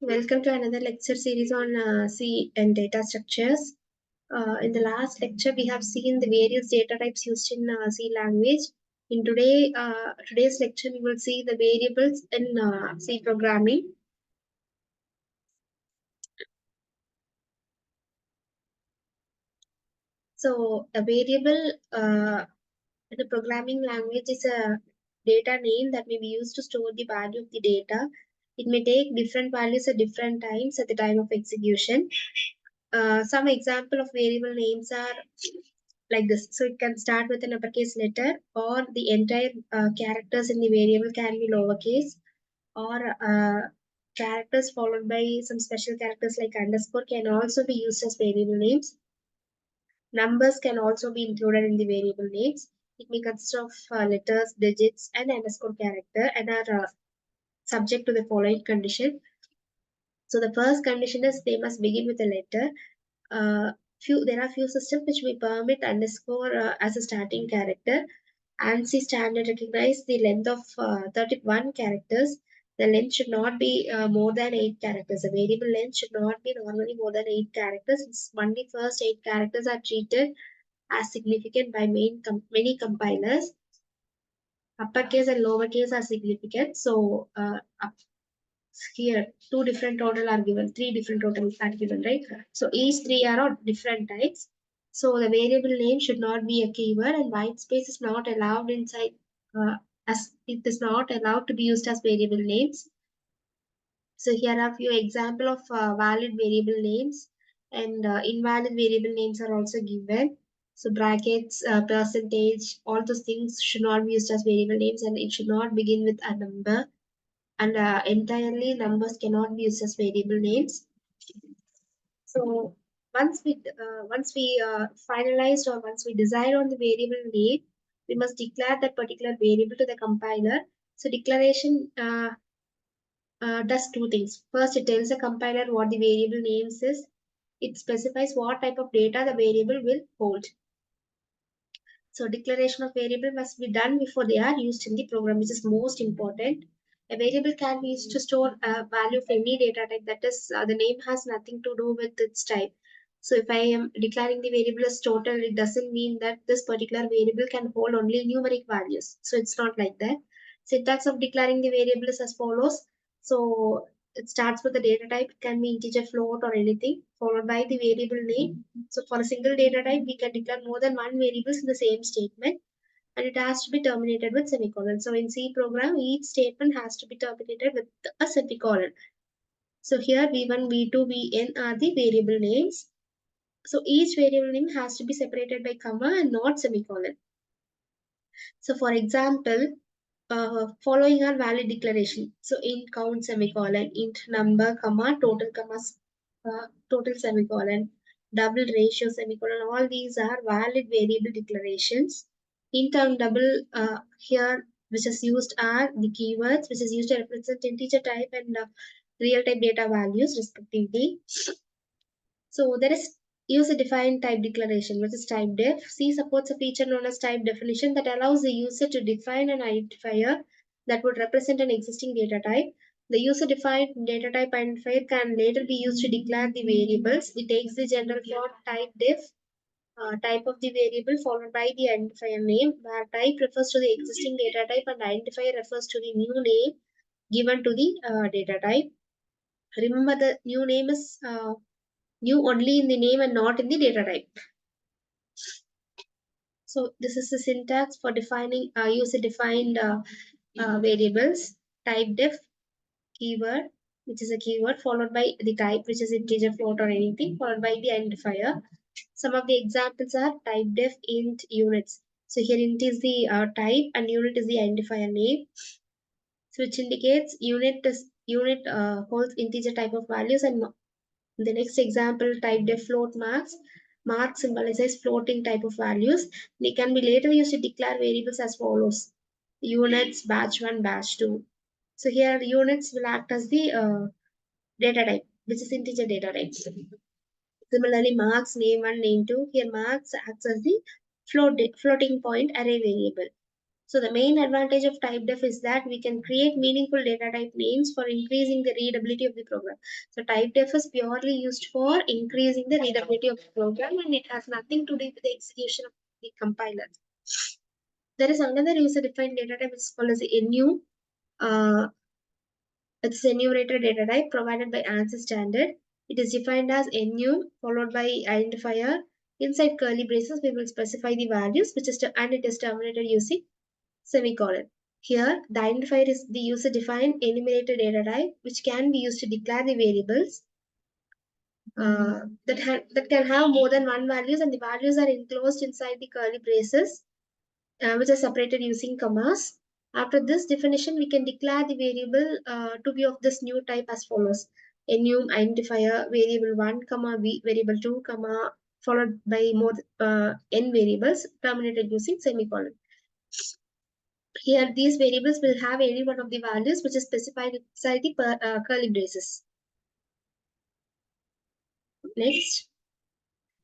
Welcome to another lecture series on C and data structures. In the last lecture, we have seen the various data types used in C language. In today's lecture, we will see the variables in C programming. So, a variable in a programming language is a data name that may be used to store the value of the data. It may take different values at different times at the time of execution. Some example of variable names are like this. So it can start with an uppercase letter, or the entire characters in the variable can be lowercase, or characters followed by some special characters like underscore can also be used as variable names. Numbers can also be included in the variable names. It may consist of letters, digits, and underscore character, and are subject to the following condition. So the first condition is they must begin with a letter. There are few systems which may permit underscore as a starting character. ANSI standard recognize the length of 31 characters. The length should not be more than 8 characters. The variable length should not be normally more than 8 characters. Since only first 8 characters are treated as significant by many compilers. Uppercase and lowercase are significant. So here two different total are given, three different totals are given, right? So each three are of different types. So the variable name should not be a keyword, and white space is not allowed inside, as it is not allowed to be used as variable names. So here are a few example of valid variable names, and invalid variable names are also given. So brackets, percentage, all those things should not be used as variable names, and it should not begin with a number, and entirely numbers cannot be used as variable names. So once we finalized, or once we decide on the variable name, we must declare that particular variable to the compiler. So declaration does two things. First, it tells the compiler what the variable names is. It specifies what type of data the variable will hold. So declaration of variable must be done before they are used in the program, which is most important. A variable can be used to store a value of any data type. That is, the name has nothing to do with its type. So if I am declaring the variable as total, it doesn't mean that this particular variable can hold only numeric values. So it's not like that. Syntax of declaring the variable is as follows. So it starts with the data type. It can be integer, float, or anything, followed by the variable name. So for a single data type, we can declare more than one variables in the same statement, and it has to be terminated with semicolon. So in C program, each statement has to be terminated with a semicolon. So here v1, v2, vn are the variable names. So each variable name has to be separated by comma and not semicolon. So for example, following are valid declaration. So int count semicolon, int number comma total semicolon, double ratio semicolon. All these are valid variable declarations. Int and double here, which is used, are the keywords which is used to represent integer type and real type data values respectively. So there is user-defined type declaration, which is type def. C supports a feature known as type definition that allows the user to define an identifier that would represent an existing data type. The user-defined data type identifier can later be used to declare the variables. It takes the general form type def, type of the variable, followed by the identifier name, where type refers to the existing data type and identifier refers to the new name given to the data type. Remember, the new name is new only in the name and not in the data type. So this is the syntax for defining user-defined variables. Type def, keyword, which is a keyword, followed by the type, which is integer, float, or anything, followed by the identifier. Some of the examples are type def int units. So here int is the type and unit is the identifier name. So which indicates unit holds integer type of values, and the next example, type def float marks. Marks symbolizes floating type of values. They can be later used to declare variables as follows: units, batch 1, batch 2. So here units will act as the data type, which is integer data type. Similarly, marks name 1, name 2. Here marks acts as the floating point array variable. So the main advantage of typedef is that we can create meaningful data type names for increasing the readability of the program. So typedef is purely used for increasing the readability of the program, and it has nothing to do with the execution of the compiler. There is another user-defined data type, which is called as the NU. It's a enumerator data type provided by ANSI standard. It is defined as NU followed by identifier. Inside curly braces, we will specify the values, and it is terminated using semicolon. Here, the identifier is the user-defined enumerator data type, which can be used to declare the variables that can have more than one values, and the values are enclosed inside the curly braces, which are separated using commas. After this definition, we can declare the variable to be of this new type as follows: enum identifier variable 1, comma v variable 2, comma followed by more n variables terminated using semicolon. Here, these variables will have any one of the values which is specified inside the curly braces. Next,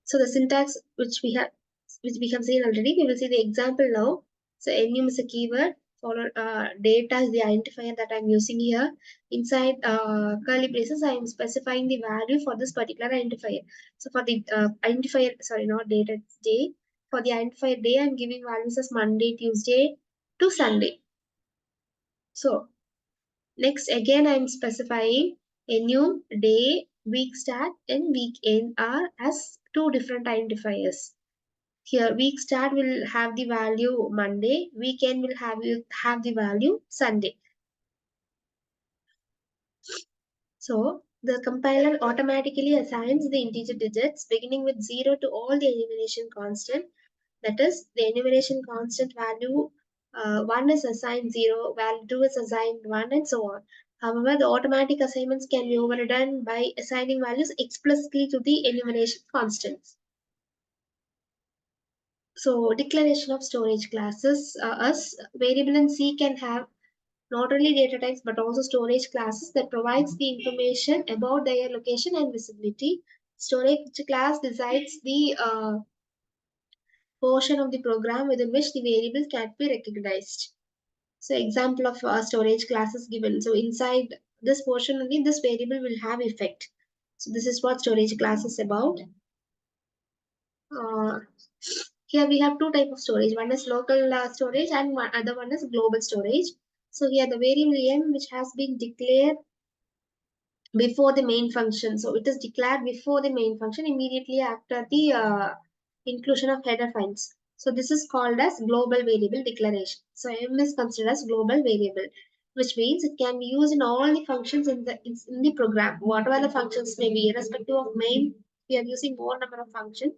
so the syntax which we have seen already, we will see the example now. So enum is a keyword, followed data is the identifier that I'm using here. Inside curly braces, I am specifying the value for this particular identifier. So for the identifier, sorry, not data, it's day. For the identifier day, I'm giving values as Monday, Tuesday to Sunday. So next, again, I'm specifying enum, day, week start, and week end are as two different identifiers. Here, week start will have the value Monday, weekend will have the value Sunday. So, the compiler automatically assigns the integer digits beginning with 0 to all the enumeration constant. That is, the enumeration constant value 1 is assigned 0, value 2 is assigned 1, and so on. However, the automatic assignments can be overdone by assigning values explicitly to the enumeration constants. So, declaration of storage classes. As variable in C can have not only data types but also storage classes that provides the information about their location and visibility. Storage class decides the portion of the program within which the variable can be recognized. So example of storage classes given. So inside this portion only this variable will have effect. So this is what storage class is about. Uh, Here we have two types of storage. One is local storage and other one is global storage. So here the variable m which has been declared before the main function. So it is declared before the main function immediately after the inclusion of header files. So this is called as global variable declaration. So m is considered as global variable, which means it can be used in all the functions in the program. Whatever the functions may be, irrespective of main, we are using more number of functions.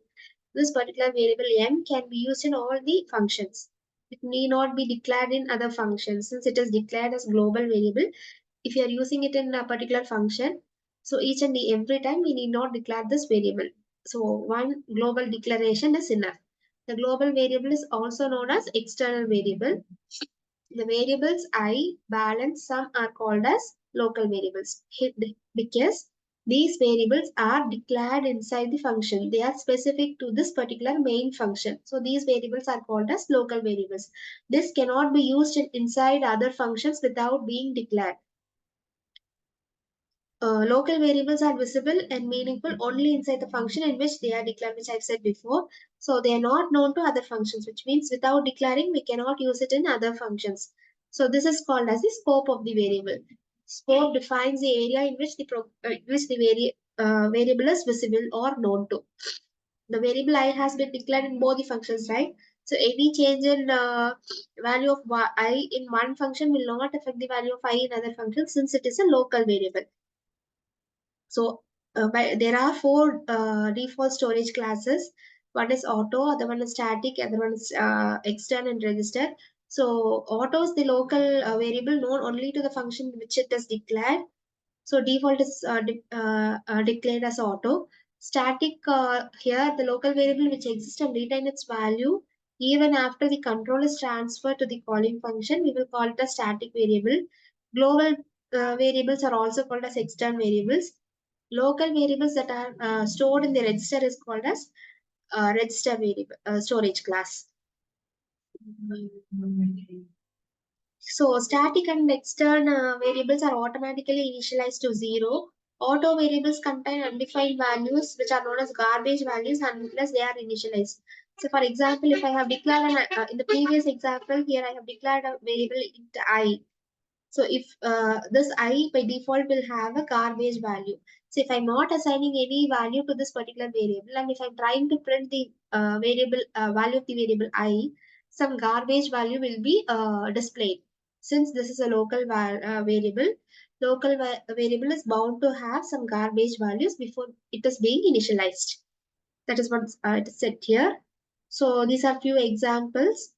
This particular variable m can be used in all the functions. It need not be declared in other functions since it is declared as global variable. If you are using it in a particular function, so each and every time we need not declare this variable. So one global declaration is enough. The global variable is also known as external variable. The variables I, balance, sum are called as local variables because these variables are declared inside the function. They are specific to this particular main function. So these variables are called as local variables. This cannot be used inside other functions without being declared. Local variables are visible and meaningful only inside the function in which they are declared, which I've said before. So they are not known to other functions, which means without declaring, we cannot use it in other functions. So this is called as the scope of the variable. Scope defines the area in which the variable is visible or known to. The variable I has been declared in both the functions, right? So any change in value of I in one function will not affect the value of I in other functions since it is a local variable. So there are four default storage classes. One is auto, other one is static, other one is extern and register. So auto is the local variable known only to the function which it is declared. So default is declared as auto. Static, here the local variable which exists and retain its value even after the control is transferred to the calling function, we will call it a static variable. Global variables are also called as external variables. Local variables that are stored in the register is called as register variable storage class. So static and external variables are automatically initialized to zero. Auto variables contain undefined values which are known as garbage values unless they are initialized. So for example, if I have declared in the previous example here I have declared a variable int I. So if this I by default will have a garbage value. So if I'm not assigning any value to this particular variable and if I'm trying to print the variable value of the variable I, some garbage value will be displayed. Since this is a local variable, variable is bound to have some garbage values before it is being initialized. That is what it is said here. So these are few examples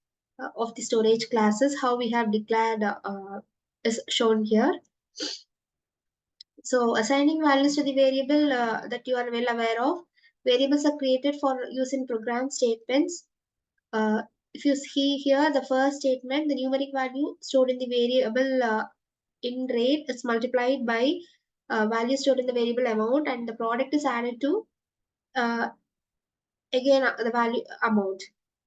of the storage classes, how we have declared is shown here. So assigning values to the variable that you are well aware of. Variables are created for use in program statements. Uh, if you see here, the first statement, the numeric value stored in the variable in rate is multiplied by value stored in the variable amount and the product is added to uh, again the value amount.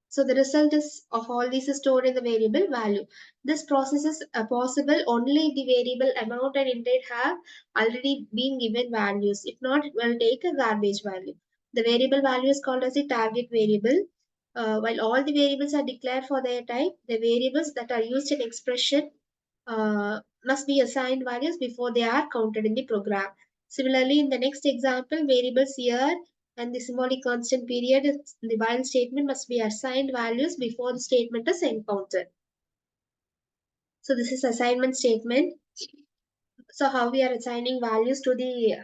So the result is of all these is stored in the variable value. This process is possible only if the variable amount and intent have already been given values. If not, it will take a garbage value. The variable value is called as the target variable. While all the variables are declared for their type, the variables that are used in expression must be assigned values before they are counted in the program. Similarly, in the next example, variables year and the symbolic constant period in the while statement must be assigned values before the statement is encountered. So this is assignment statement. So how we are assigning values to the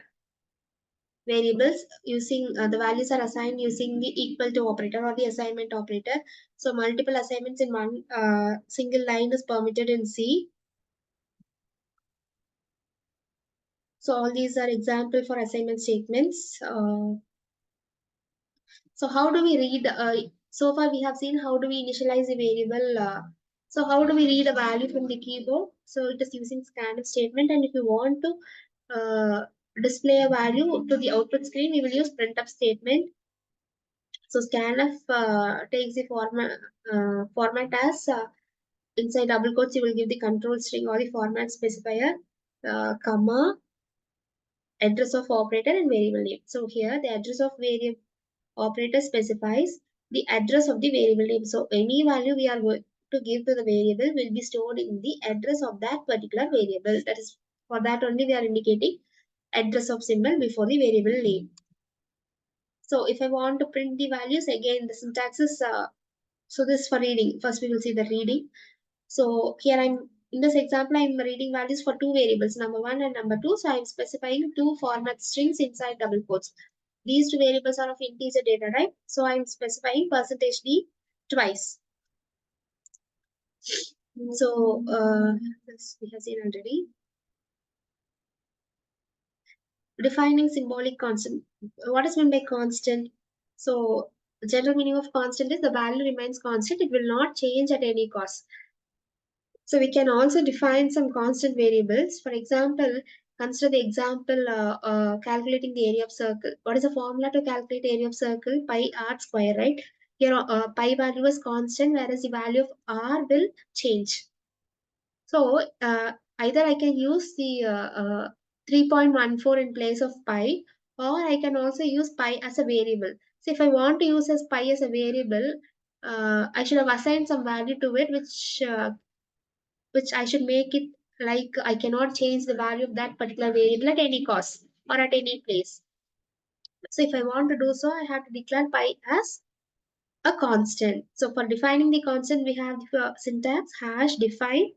variables using the values are assigned using the equal to operator or the assignment operator. So multiple assignments in one single line is permitted in C. So all these are example for assignment statements. So how do we read? So far we have seen how do we initialize a variable. So how do we read a value from the keyboard? So it is using scanf statement, and if you want to display a value to the output screen, we will use printf statement. So scanf takes the format as inside double quotes. You will give the control string or the format specifier, comma, address of operator and variable name. So here the address of variable operator specifies the address of the variable name. So any value we are going to give to the variable will be stored in the address of that particular variable. That is for that only we are indicating address of symbol before the variable name. So if I want to print the values again the syntax is so this for reading. First we will see the reading. So here I'm in this example I'm reading values for two variables number 1 and number 2. So I'm specifying two format strings inside double quotes. These two variables are of integer data type. So I'm specifying percentage %d twice. So this we have seen already. Defining symbolic constant. What is meant by constant? So the general meaning of constant is the value remains constant. It will not change at any cost. So we can also define some constant variables. For example, consider the example calculating the area of circle. What is the formula to calculate area of circle? Pi r square, right? Here pi value is constant, whereas the value of r will change. So either I can use the 3.14 in place of pi, or I can also use pi as a variable. So if I want to use as pi as a variable, I should have assigned some value to it, which I should make it like I cannot change the value of that particular variable at any cost or at any place. So if I want to do so, I have to declare pi as a constant. So for defining the constant, we have the syntax hash define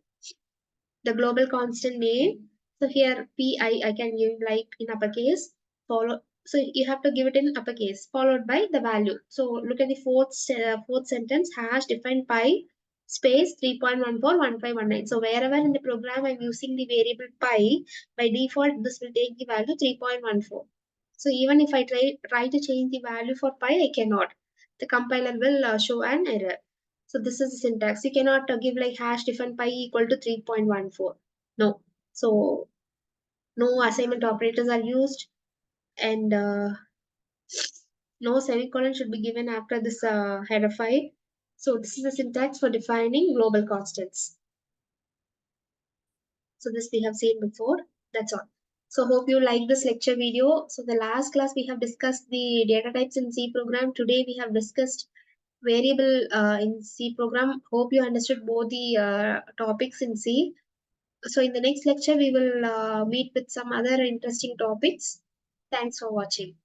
the global constant name. So here I can give like in uppercase, follow. So you have to give it in uppercase followed by the value. So look at the fourth sentence hash define pi space 3.141519. So wherever in the program I'm using the variable pi, by default this will take the value 3.14. So even if I try to change the value for pi, I cannot. The compiler will show an error. So this is the syntax. You cannot give like hash define pi equal to 3.14. No. So no assignment operators are used and no semicolon should be given after this header file. So this is the syntax for defining global constants. So this we have seen before. That's all. So hope you like this lecture video. So the last class we have discussed the data types in C program. Today we have discussed variable in C program. Hope you understood both the topics in C. So in the next lecture we will meet with some other interesting topics. Thanks for watching.